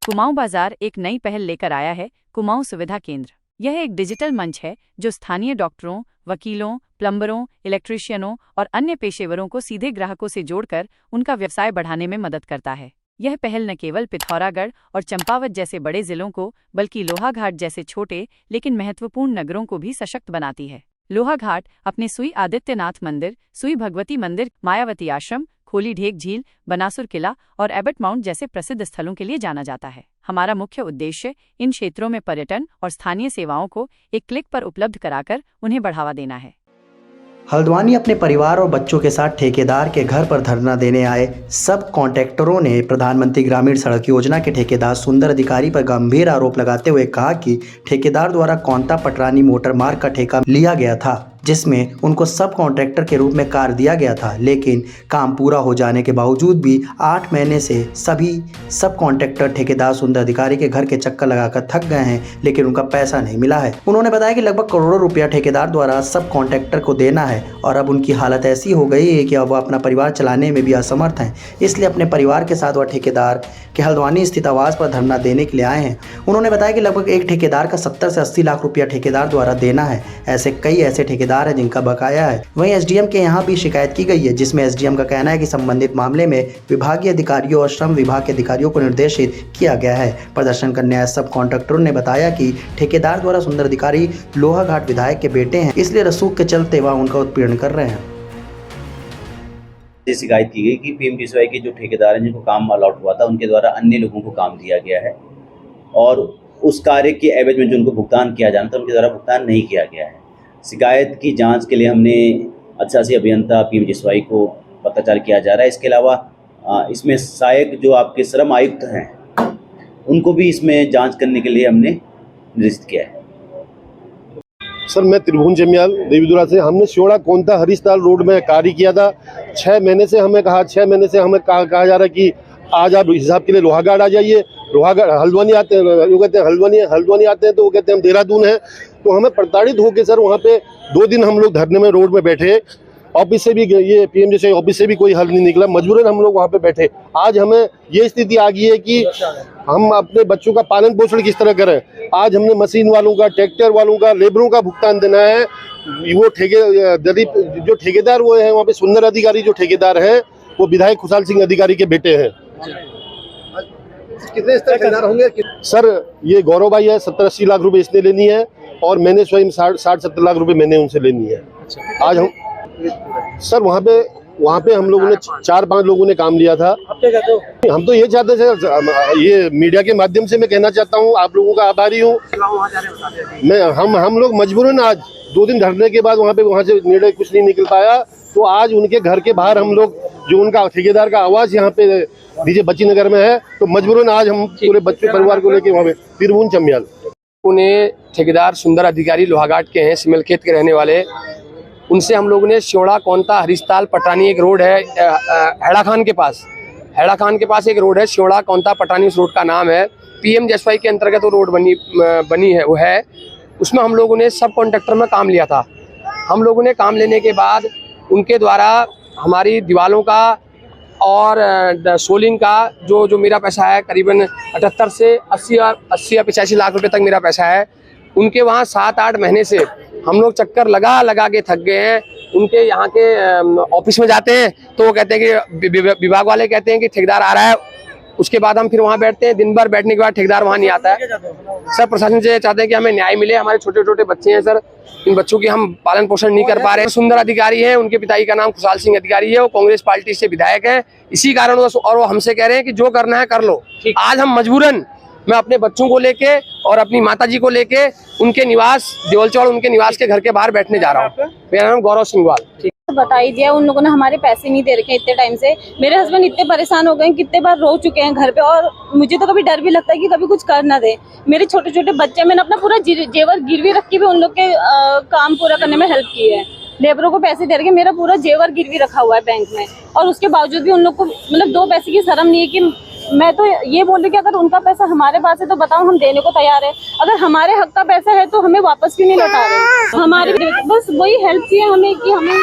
कुमाऊं बाजार एक नई पहल लेकर आया है, कुमाऊं सुविधा केंद्र। यह एक डिजिटल मंच है जो स्थानीय डॉक्टरों, वकीलों, प्लम्बरों, इलेक्ट्रीशियनों और अन्य पेशेवरों को सीधे ग्राहकों से जोड़कर उनका व्यवसाय बढ़ाने में मदद करता है। यह पहल न केवल पिथौरागढ़ और चंपावत जैसे बड़े जिलों को, बल्कि लोहाघाट जैसे छोटे लेकिन महत्वपूर्ण नगरों को भी सशक्त बनाती है। लोहाघाट अपने सुई आदित्यनाथ मंदिर, सुई भगवती मंदिर, मायावती आश्रम, खोली ढेक झील, बनासुर किला और एबट माउंट जैसे प्रसिद्ध स्थलों के लिए जाना जाता है। हमारा मुख्य उद्देश्य इन क्षेत्रों में पर्यटन और स्थानीय सेवाओं को एक क्लिक पर उपलब्ध कराकर उन्हें बढ़ावा देना है। हल्द्वानी अपने परिवार और बच्चों के साथ ठेकेदार के घर पर धरना देने आए सब कॉन्ट्रैक्टरों ने प्रधानमंत्री ग्रामीण सड़क योजना के ठेकेदार सुंदर अधिकारी पर गंभीर आरोप लगाते हुए कहा कि ठेकेदार द्वारा कौंता पटरानी मोटर मार्ग का ठेका लिया गया था, जिसमें उनको सब कॉन्ट्रैक्टर के रूप में कार्य दिया गया था, लेकिन काम पूरा हो जाने के बावजूद भी 8 महीने से सभी सब कॉन्ट्रैक्टर ठेकेदार सुंदर अधिकारी के घर के चक्कर लगाकर थक गए हैं, लेकिन उनका पैसा नहीं मिला है। उन्होंने बताया कि लगभग करोड़ों रुपया ठेकेदार द्वारा सब कॉन्ट्रैक्टर को देना है और अब उनकी हालत ऐसी हो गई है कि अब वह अपना परिवार चलाने में भी असमर्थ हैं। इसलिए अपने परिवार के साथ वह ठेकेदार के हल्द्वानी स्थित आवास पर धरना देने के लिए आए हैं। उन्होंने बताया कि लगभग एक ठेकेदार का 70 से 80 लाख रुपया ठेकेदार द्वारा देना है। कई ऐसे ठेकेदार हैं जिनका बकाया है। वहीं एसडीएम के यहाँ भी शिकायत की गई है, जिसमें एसडीएम का कहना है कि संबंधित मामले में विभागीय अधिकारियों और श्रम विभाग के अधिकारियों को निर्देशित किया गया है। प्रदर्शन करने आए सब कॉन्ट्रैक्टरों ने बताया कि ठेकेदार द्वारा सुंदर अधिकारी लोहाघाट विधायक के बेटे हैं, इसलिए रसूख के चलते वह उनका उत्पीड़न कर रहे हैं। शिकायत की गई कि पीएमजीएसवाई के जो ठेकेदार हैं जिनको काम अलॉट हुआ था, उनके द्वारा अन्य लोगों को काम दिया गया है और उस कार्य के एवज में जो उनको भुगतान किया जाना था उनके द्वारा भुगतान नहीं किया गया है। शिकायत की जांच के लिए हमने अधिशासी अभियंता पीएमजीएसवाई को पत्राचार किया जा रहा है। इसके अलावा इसमें सहायक जो आपके श्रम आयुक्त हैं उनको भी इसमें जांच करने के लिए हमने निर्देशित किया है। सर, मैं त्रिभुवन जम्याल देवीदुरा से। हमने शिवड़ा कोंता हरीशताल रोड में कार्य किया था। 6 महीने से हमें कहा जा रहा है कि आज आप हिसाब के लिए लोहाघाट आ जाइए। लोहाघाट हल्द्वानी आते हैं, वो कहते हैं हल्द्वानी आते हैं तो वो कहते हैं हम देहरादून हैं। तो हमें प्रताड़ित होकर सर वहाँ पे 2 दिन हम लोग धरने में रोड में बैठे। ऑफिस से भी ये पीएमजीएसवाई ऑफिस से भी कोई हल नहीं निकला। मजबूरन हम लोग वहाँ पे बैठे। आज हमें ये स्थिति आ गई है कि हम अपने बच्चों का पालन पोषण किस तरह करें। आज हमने मशीन वालों का, ट्रैक्टर वालों का, लेबरों का भुगतान देना है। वो जो ठेकेदार वो है वहाँ पे सुंदर अधिकारी जो ठेकेदार है वो विधायक खुशाल सिंह अधिकारी के बेटे हैं। कितने ठेकेदार होंगे सर? ये गौरव भाई है, 70-80 लाख रुपए इसने लेनी है और मैंने स्वयं 60-70 लाख रुपए मैंने उनसे लेनी है। आज हम सर वहाँ पे हम लोगों ने 4-5 लोगों ने काम लिया था। आप क्या कहते हो? हम तो ये चाहते हैं सर, ये मीडिया के माध्यम से मैं कहना चाहता हूँ, आप लोगों का आभारी हूँ मैं। हम लोग मजबूरन आज 2 दिन धरने के बाद वहाँ से निर्णय कुछ नहीं निकल पाया। तो आज उनके घर के बाहर हम लोग जो उनका ठेकेदार का आवास यहाँ पे डीजे बच्ची नगर में है, तो मजबूरन आज हम पूरे बच्चों परिवार को लेके वहाँ पे त्रिभुवन जम्याल। उन्हें ठेकेदार सुंदर अधिकारी लोहाघाट के हैं, सिमलखेत के रहने वाले। उनसे हम लोगों ने शिवड़ा कोंता हरीशताल पटरानी एक रोड है हैड़ा खान के पास एक रोड है शिवड़ा कोंता पटरानी, उस रोड का नाम है। पीएमजीएसवाई के अंतर्गत वो रोड बनी है वो है। उसमें हम लोगों ने सब कॉन्ट्रैक्टर में काम लिया था। हम लोगों ने काम लेने के बाद उनके द्वारा हमारी दीवालों का और सोलिंग का जो मेरा पैसा है करीबन 78 से 80 या 85 लाख रुपए तक मेरा पैसा है। उनके वहाँ 7-8 महीने से हम लोग चक्कर लगा के थक गए हैं। उनके यहाँ के ऑफिस में जाते हैं तो वो कहते हैं कि विभाग वाले कहते हैं कि ठेकेदार आ रहा है। उसके बाद हम फिर वहाँ बैठते हैं, दिन भर बैठने के बाद ठेकेदार वहाँ नहीं आता है। सर, प्रशासन से चाहते हैं कि हमें न्याय मिले। हमारे छोटे छोटे बच्चे हैं सर, इन बच्चों की हम पालन पोषण नहीं कर पा रहे हैं। सुंदर अधिकारी है, उनके पिताजी का नाम खुशाल सिंह अधिकारी है, वो कांग्रेस पार्टी से विधायक है। इसी कारण और वो हमसे कह रहे हैं कि जो करना है कर लो। आज हम मजबूरन मैं अपने बच्चों को लेके और अपनी माताजी को लेके उनके निवास देवलचौड़ उनके निवास के घर के बाहर बैठने जा रहा हूँ। मेरा नाम गौरव सिंहवाल। बता ही दिया, उन लोगों ने हमारे पैसे नहीं दे रखे इतने टाइम से। मेरे हस्बैंड इतने परेशान हो गए, कितने बार रो चुके हैं घर पे, और मुझे तो कभी डर भी लगता है कि कभी कुछ कर ना दे। मेरे छोटे छोटे बच्चे, मैंने अपना पूरा जेवर गिरवी रख के भी उन लोग के काम पूरा करने में हेल्प की है। लेबरों को पैसे दे रखे, मेरा पूरा जेवर गिरवी रखा हुआ है बैंक में, और उसके बावजूद भी उन लोग को मतलब 2 पैसे की शर्म नहीं है। कि मैं तो ये बोल रही कि अगर उनका पैसा हमारे पास है तो बताओ, हम देने को तैयार है। अगर हमारे हक का पैसा है तो हमें वापस क्यों नहीं लौटा रहे? हमारी बस वही हेल्प चाहिए हमें कि हमें